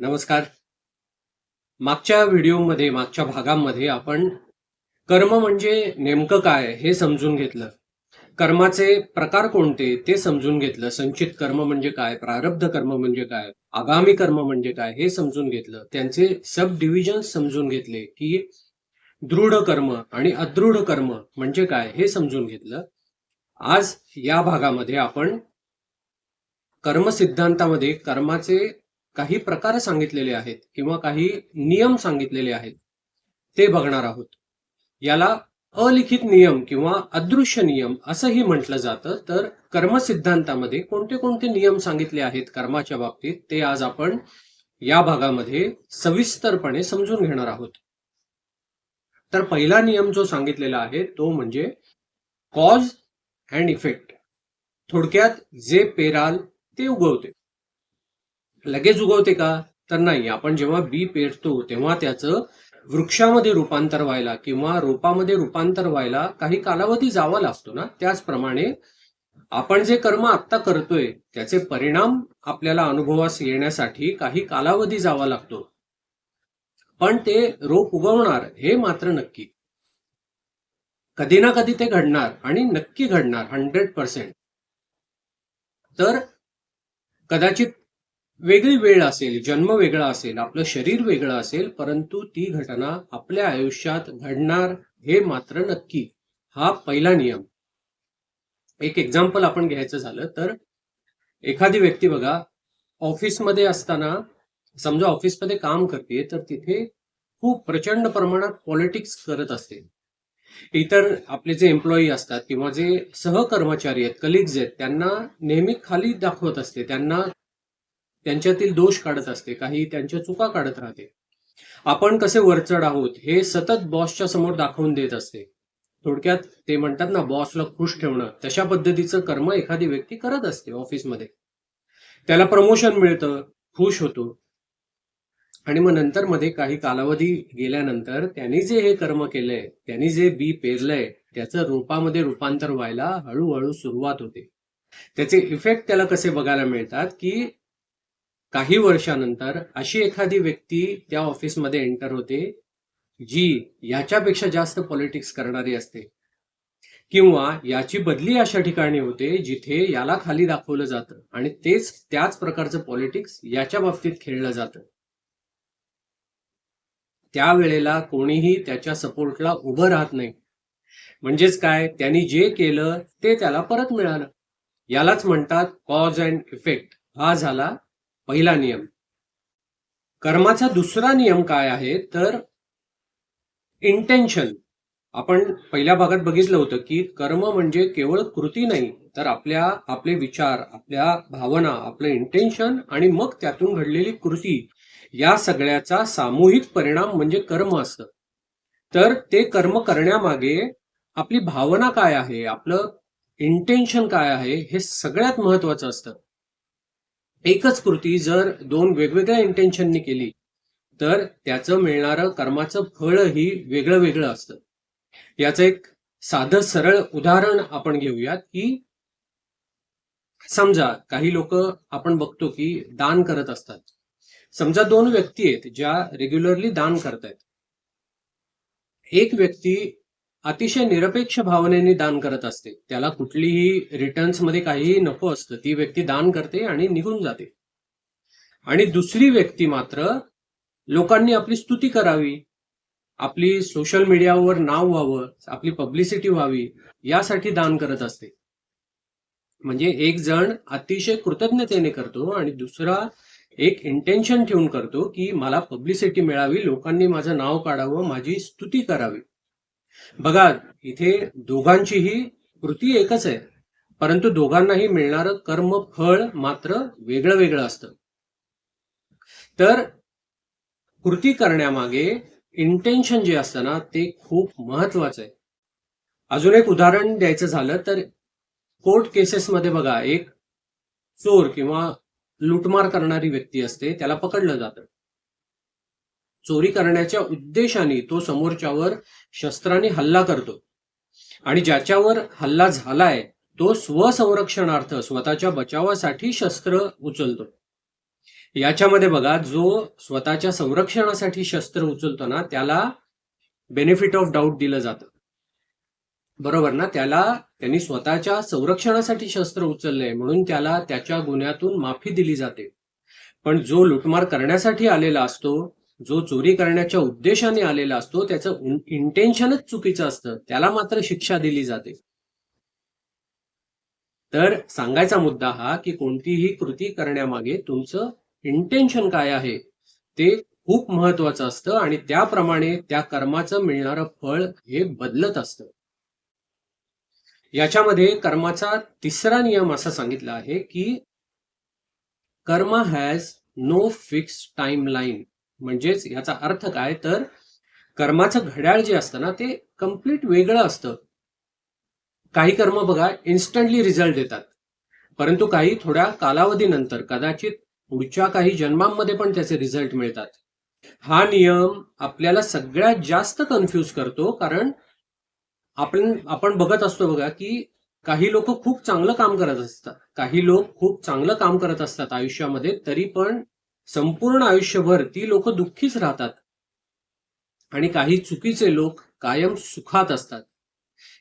नमस्कार. मागच्या भागामध्ये आपण कर्म म्हणजे नेमकं काय हे समजून घेतलं. कर्माचे प्रकार कोणते ते समजून घेतलं. संचित कर्म म्हणजे काय, प्रारब्ध कर्म म्हणजे काय, आगामी कर्म म्हणजे काय हे समजून घेतलं. त्यांचे सब डिव्हिजन समजून घेतले की दृढ कर्म आणि अदृढ कर्म म्हणजे काय हे समजून घेतलं. आज या भागामध्ये आपण कर्म सिद्धांतामध्ये कर्माचे काही प्रकार सांगितलेले आहेत किंवा काही नियम सांगितलेले आहेत ते बघणार आहोत. याला अलिखित नियम किंवा अदृश्य नियम असंही म्हटलं जातं. तर कर्म सिद्धांतामध्ये कोणते कोणते नियम सांगितले आहेत कर्माच्या बाबतीत ते आज आपण या भागामध्ये सविस्तरपणे समजून घेणार आहोत. तर पहिला नियम जो सांगितलेला आहे तो म्हणजे कॉज अँड इफेक्ट. थोडक्यात जे पेराल ते उगवते. लगेच उगवते का? तर नाही. आपण जेव्हा बी पेरतो तेव्हा त्याचं वृक्षामध्ये रूपांतर व्हायला किंवा रोपामध्ये रूपांतर व्हायला काही कालावधी जावा लागतो ना. त्याचप्रमाणे आपण जे कर्म आत्ता करतोय त्याचे परिणाम आपल्याला अनुभवास येण्यासाठी काही कालावधी जावा लागतो. पण ते रोप उगवणार हे मात्र नक्की. कधी ना कधी ते घडणार आणि नक्की घडणार 100%. तर कदाचित वेगळी वेळ असेल, जन्म वेगळा असेल, आपलं शरीर वेगळं असेल, परंतु ती घटना आपल्या आयुष्यात घडणार हे मात्र नक्की. हा पहिला नियम. एक एक्झाम्पल आपण घ्यायचं झालं तर एखादी व्यक्ती बघा ऑफिसमध्ये असताना, समजा ऑफिसमध्ये काम करते तर तिथे खूप प्रचंड प्रमाणात पॉलिटिक्स करत असते. इतर आपले जे एम्प्लॉई असतात किंवा जे सहकर्मचारी आहेत, कलिग्ज आहेत, त्यांना नेहमी खाली दाखवत असते. त्यांना त्यांच्यातील दोष काढत असते, काही त्यांच्या चुका काढत राहते. आपण कसे वरचढ आहोत हे सतत बॉसच्या समोर दाखवून देत असते. थोडक्यात ते म्हणतात ना, बॉसला खुश ठेवणं, तशा पद्धतीचं कर्म एखादी व्यक्ती करत असते ऑफिसमध्ये. त्याला प्रमोशन मिळतं, खुश होतो आणि मग नंतर मध्ये काही कालावधी गेल्यानंतर त्यांनी जे हे कर्म केलंय, त्यांनी जे बी पेरलंय त्याचं रूपामध्ये रूपांतर व्हायला हळूहळू सुरुवात होते. त्याचे इफेक्ट त्याला कसे बघायला मिळतात की काही वर्षानंतर अशी एखादी व्यक्ती त्या ऑफिसमध्ये एंटर होते जी याच्यापेक्षा जास्त पॉलिटिक्स करणारी असते किंवा याची बदली अशा ठिकाणी होते जिथे याला खाली दाखवलं जातं आणि त्याच प्रकारचं पॉलिटिक्स याच्या बाबतीत खेळलं जातं. त्यावेळेला कोणीही त्याच्या सपोर्टला उभं राहत नाही. म्हणजेच काय, त्यांनी जे केलं ते त्याला परत मिळालं. यालाच म्हणतात कॉज अँड इफेक्ट. हा झाला पहिला नियम. कर्माचा दुसरा नियम काय आहे तर इंटेन्शन. आपण पहिल्या भागात बघितलं होतं की कर्म म्हणजे केवळ कृती नाही तर आपले विचार, आपल्या भावना, आपलं इंटेन्शन आणि मग त्यातून घडलेली कृती या सगळ्याचा सामूहिक परिणाम म्हणजे कर्म असतं. तर ते कर्म करण्यामागे आपली भावना काय आहे, आपलं इंटेन्शन काय आहे हे सगळ्यात महत्वाचं असतं. एकच कृती जर दोन वेगवेगळ्या इंटेन्शननी केली तर त्याचं मिळणारं कर्माचं फळही वेगळं वेगळं असतं. याचं एक साधं सरळ उदाहरण आपण घेऊयात की समजा काही लोक आपण बघतो की दान करत असतात. समजा दोन व्यक्ती आहेत ज्या रेग्युलरली दान करतायत. एक व्यक्ती अतिशय निरपेक्ष भावनेने दान करत असते, त्याला कुठलीही रिटर्न्स मध्ये काहीही नको असतं, ती व्यक्ती दान करते आणि निघून जाते. आणि दुसरी व्यक्ती मात्र लोकांनी आपली स्तुती करावी, आपली सोशल मीडियावर नाव व्हावं, आपली पब्लिसिटी व्हावी यासाठी दान करत असते. म्हणजे एक जण अतिशय कृतज्ञतेने करतो आणि दुसरा एक इंटेन्शन ठेवून करतो की मला पब्लिसिटी मिळावी, लोकांनी माझं नाव काढावं, माझी स्तुती करावी. बघा, इथे दोघांचीही कृती एकच आहे, परंतु दोघांनाही मिळणारं कर्म फळ मात्र वेगळं वेगळं असतं. तर कृती करण्यामागे इंटेन्शन जे असतं ना ते खूप महत्वाचं आहे. अजून एक उदाहरण द्यायचं झालं तर कोर्ट केसेसमध्ये बघा, एक चोर किंवा लुटमार करणारी व्यक्ती असते, त्याला पकडलं जातं. चोरी करण्याच्या उद्देशाने तो समोरच्यावर शस्त्राने हल्ला करतो आणि ज्याच्यावर हल्ला झालाय तो स्वसंरक्षणार्थ, स्वतःच्या बचावासाठी शस्त्र उचलतो. याच्यामध्ये बघा, जो स्वतःच्या संरक्षणासाठी शस्त्र उचलतो ना, त्याला बेनिफिट ऑफ डाऊट दिलं जातं. बरोबर ना? त्यांनी स्वतःच्या संरक्षणासाठी शस्त्र उचललंय म्हणून त्याला त्याच्या गुन्ह्यातून माफी दिली जाते. पण जो लुटमार करण्यासाठी आलेला असतो, जो चोरी करण्याच्या उद्देशाने आलेला असतो, त्याचं इंटेन्शनच चुकीचं असतं, त्याला मात्र शिक्षा दिली जाते. तर सांगायचा मुद्दा हा की कोणतीही कृती करण्यामागे तुमचं इंटेन्शन काय आहे ते खूप महत्वाचं असतं आणि त्याप्रमाणे त्या कर्माचं मिळणारं फळ हे बदलत असतं. याच्यामध्ये कर्माचा तिसरा नियम असा सांगितला आहे की karma has no fix timeline. म्हणजेच याचा अर्थ काय, तर कर्माचं घड्याळ जे असतं ना ते कम्प्लीट वेगळं असतं. काही कर्म बघा इन्स्टंटली रिझल्ट देतात, परंतु काही थोड्या कालावधीनंतर, कदाचित पुढच्या काही जन्मांमध्ये पण त्याचे रिझल्ट मिळतात. हा नियम आपल्याला सगळ्यात जास्त कन्फ्यूज करतो, कारण आपण बघत असतो बघा की काही लोक खूप चांगलं काम करत असतात, काही लोक खूप चांगलं काम करत असतात आयुष्यामध्ये, तरी पण संपूर्ण आयुष्यभर ती लोक दुःखीच राहतात. आणि काही चुकीचे लोक कायम सुखात असतात.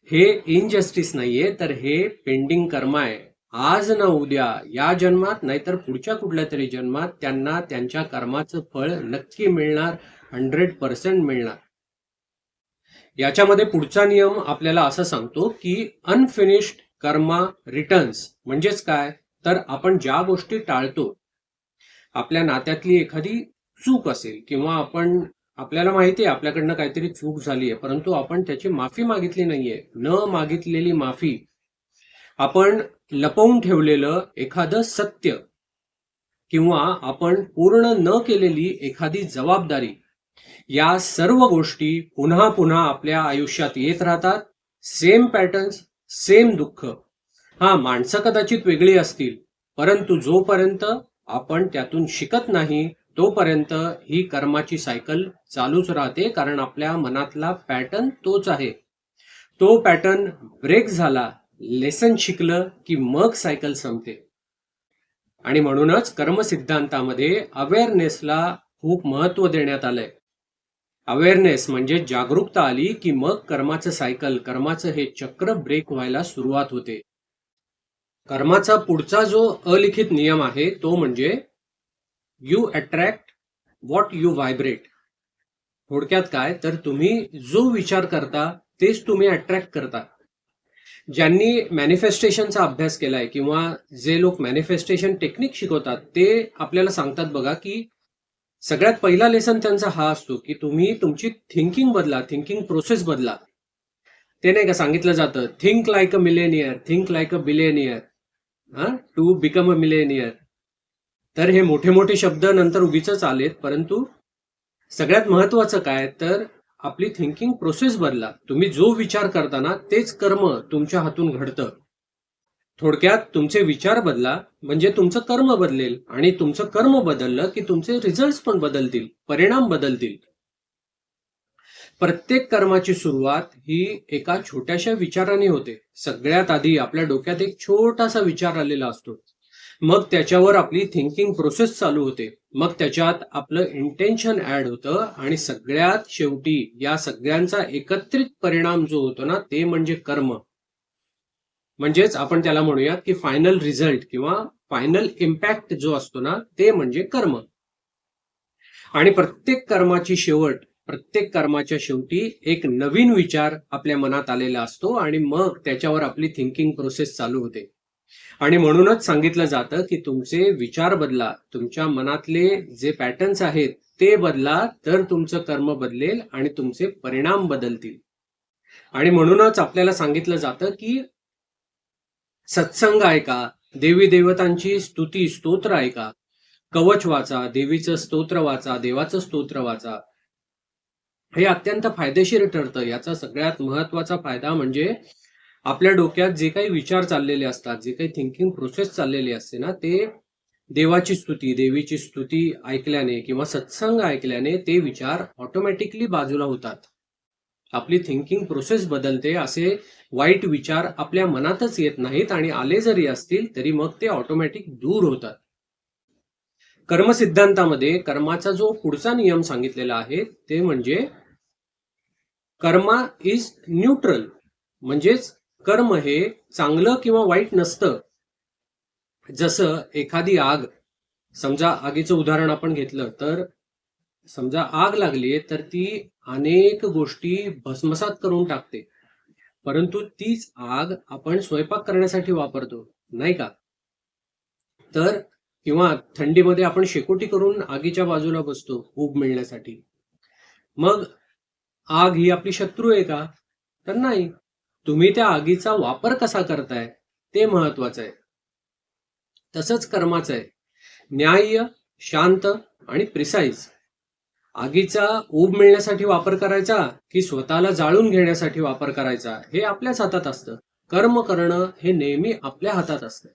हे इनजस्टिस नाहीये, तर हे पेंडिंग कर्म आहे. आज ना उद्या, या जन्मात नाहीतर पुढच्या कुठल्या तरी जन्मात त्यांना त्यांच्या कर्माचं फळ नक्की मिळणार, 100% मिळणार. याच्यामध्ये पुढचा नियम आपल्याला असं सांगतो की अनफिनिश्ड कर्मा रिटर्न्स. म्हणजेच काय, तर आपण ज्या गोष्टी टाळतो, आपल्या नात्यातली एखादी चूक असेल किंवा आपल्याला माहिती आहे आपल्याकडनं काहीतरी चूक झाली आहे, परंतु आपण त्याची माफी मागितली नाहीये. न मागितलेली माफी, आपण लपवून ठेवलेलं एखादं सत्य किंवा आपण पूर्ण न केलेली एखादी जबाबदारी, या सर्व गोष्टी पुन्हा पुन्हा आपल्या आयुष्यात येत राहतात. सेम पॅटर्न्स, सेम दुःख. हा, माणसं कदाचित वेगळी असतील, परंतु जोपर्यंत आपण त्यातून शिकत नाही तोपर्यंत ही कर्माची सायकल चालूच राहते, कारण आपल्या मनातला पॅटर्न तोच आहे. तो पॅटर्न ब्रेक झाला, लेसन शिकलं की मग सायकल संपते. आणि म्हणूनच कर्मसिद्धांतामध्ये अवेअरनेसला खूप महत्व देण्यात आलंय. अवेअरनेस म्हणजे जागरूकता आली की मग कर्माचं सायकल, कर्माचं हे चक्र ब्रेक व्हायला सुरुवात होते. कर्माचा पुढचा जो अलिखित नियम आहे तो म्हणजे you attract what you vibrate. थोडक्यात काय, तर तुम्ही जो विचार करता तेच तुम्ही अट्रॅक्ट करता. ज्यांनी मॅनिफेस्टेशनचा अभ्यास केलाय किंवा जे लोक मॅनिफेस्टेशन टेक्निक शिकवतात, ते आपल्याला सांगतात बघा की सगळ्यात पहिला लेसन त्यांचा हा असतो की तुम्ही तुमची थिंकिंग बदला, थिंकिंग प्रोसेस बदला. ते नाही का सांगितलं जातं, think like a millionaire, think like a billionaire, to become a millionaire. तर हे मोठे मोठे शब्द नंतर उगीच आलेत, परंतु सगळ्यात महत्वाचं काय, तर आपली थिंकिंग प्रोसेस बदला. तुम्ही जो विचार करता ना तेच कर्म तुमच्या हातून घडतं. थोडक्यात तुमचे विचार बदला म्हणजे तुमचं कर्म बदलेल, आणि तुमचं कर्म बदललं की तुमचे रिझल्ट पण बदलतील, परिणाम बदलतील. प्रत्येक कर्माची सुरुवात ही एका छोट्याशा विचाराने होते. सगळ्यात आधी आपल्या डोक्यात एक छोटासा विचार आलेला असतो, मग त्याच्यावर आपली थिंकिंग प्रोसेस चालू होते, मग त्याच्यात आपलं इंटेन्शन ऍड होतं, आणि सगळ्यात शेवटी या सगळ्यांचा एकत्रित परिणाम जो होतो ना ते म्हणजे कर्म. म्हणजेच आपण त्याला म्हणूयात की फायनल रिझल्ट किंवा फायनल इम्पॅक्ट जो असतो ना ते म्हणजे कर्म. आणि प्रत्येक कर्माच्या शेवटी एक नवीन विचार आपल्या मनात आलेला असतो, आणि मग त्याच्यावर आपली थिंकिंग प्रोसेस चालू होते. आणि म्हणूनच सांगितलं जातं की तुमचे विचार बदला, तुमच्या मनातले जे पॅटर्न्स आहेत ते बदला, तर तुमचं कर्म बदलेल आणि तुमचे परिणाम बदलतील. आणि म्हणूनच आपल्याला सांगितलं जातं की सत्संग ऐका, देवी देवतांची स्तुती स्तोत्र ऐका, कवच वाचा, देवीचं स्तोत्र वाचा, देवाचं स्तोत्र वाचा. हे अत्यंत फायदेशीर ठरतं. याचा सगळ्यात महत्वाचा फायदा म्हणजे आपल्या डोक्यात जे काही विचार चाललेले असतात, जे काही थिंकिंग प्रोसेस चाललेली असते ना, ते देवाची स्तुती, देवीची स्तुती ऐकल्याने किंवा सत्संग ऐकल्याने ते विचार ऑटोमॅटिकली बाजूला होतात. आपली थिंकिंग प्रोसेस बदलते. असे वाईट विचार आपल्या मनातच येत नाहीत, आणि आले जरी असतील तरी मग ते ऑटोमॅटिक दूर होतात. कर्मसिद्धांतामध्ये कर्माचा जो पुढचा नियम सांगितलेला आहे ते म्हणजे कर्मा इज न्यूट्रल, म्हणजेच कर्म हे चांगलं किंवा वाईट नसतं. जसं एखादी आग, समजा आगीचं उदाहरण आपण घेतलं तर समजा आग लागलीये तर ती अनेक गोष्टी भस्मसात करून टाकते, परंतु तीच आग आपण स्वयंपाक करण्यासाठी वापरतो, नाही का? तर किंवा थंडीमध्ये आपण शेकोटी करून आगीच्या बाजूला बसतो ऊब मिळण्यासाठी. मग आग ही आपली शत्रू आहे का? तर नाही. तुम्ही त्या आगीचा वापर कसा करताय ते महत्वाचं आहे. तसंच कर्माचं आहे. न्याय्य, शांत आणि प्रिसाईज. आगीचा ऊब मिळण्यासाठी वापर करायचा की स्वतःला जाळून घेण्यासाठी वापर करायचा हे आपल्याच हातात असतं. कर्म करणं हे नेहमी आपल्या हातात असतं.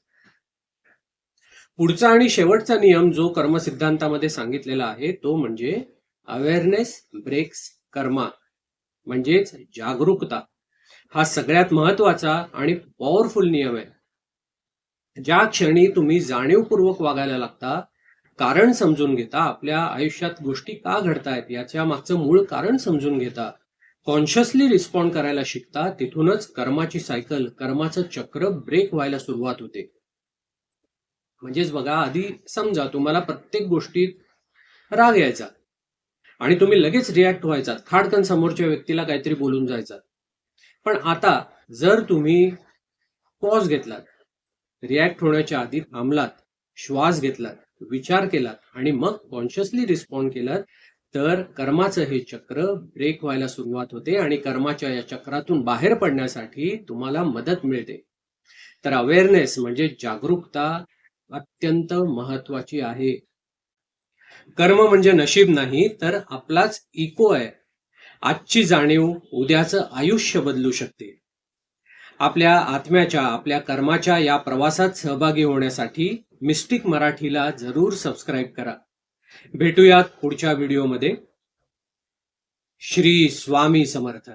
पुढचा आणि शेवटचा नियम जो कर्मसिद्धांतामध्ये सांगितलेला आहे तो म्हणजे अवेअरनेस ब्रेक्स कर्मा, म्हणजेच जागरूकता. हा सगळ्यात महत्वाचा आणि पॉवरफुल नियम आहे. ज्या क्षणी तुम्ही जाणीवपूर्वक वागायला लागता, कारण समजून घेता, आपल्या आयुष्यात गोष्टी का घडतायत याच्या मागचं मूळ कारण समजून घेता, कॉन्शियसली रिस्पॉन्ड करायला शिकता, तिथूनच कर्माची सायकल, कर्माचं चक्र ब्रेक व्हायला सुरुवात होते. म्हणजेच बघा, आधी समजा तुम्हाला प्रत्येक गोष्टीत राग यायचा आणि तुम्ही लगेच रिॲक्ट व्हायचा, खाडकन समोरच्या व्यक्तीला काहीतरी बोलून जायचा. पण आता जर तुम्ही पॉज घेतलात, रिॲक्ट होण्याच्या आधी थांबलात, श्वास घेतलात, विचार केलात आणि मग कॉन्शियसली रिस्पॉन्ड केलात, तर कर्माचं हे चक्र ब्रेक व्हायला सुरुवात होते आणि कर्माच्या या चक्रातून बाहेर पडण्यासाठी तुम्हाला मदत मिळते. तर अवेअरनेस म्हणजे जागरूकता अत्यंत महत्वाची आहे. कर्म म्हणजे नशीब नाही तर आपलाच इको आहे. आजची जाणीव उद्याचं आयुष्य बदलू शकते. आपल्या आत्म्याच्या, आपल्या कर्माच्या या प्रवासात सहभागी होण्यासाठी मिस्टिक मराठीला जरूर सबस्क्राईब करा. भेटूयात पुढच्या व्हिडिओमध्ये. श्री स्वामी समर्थ.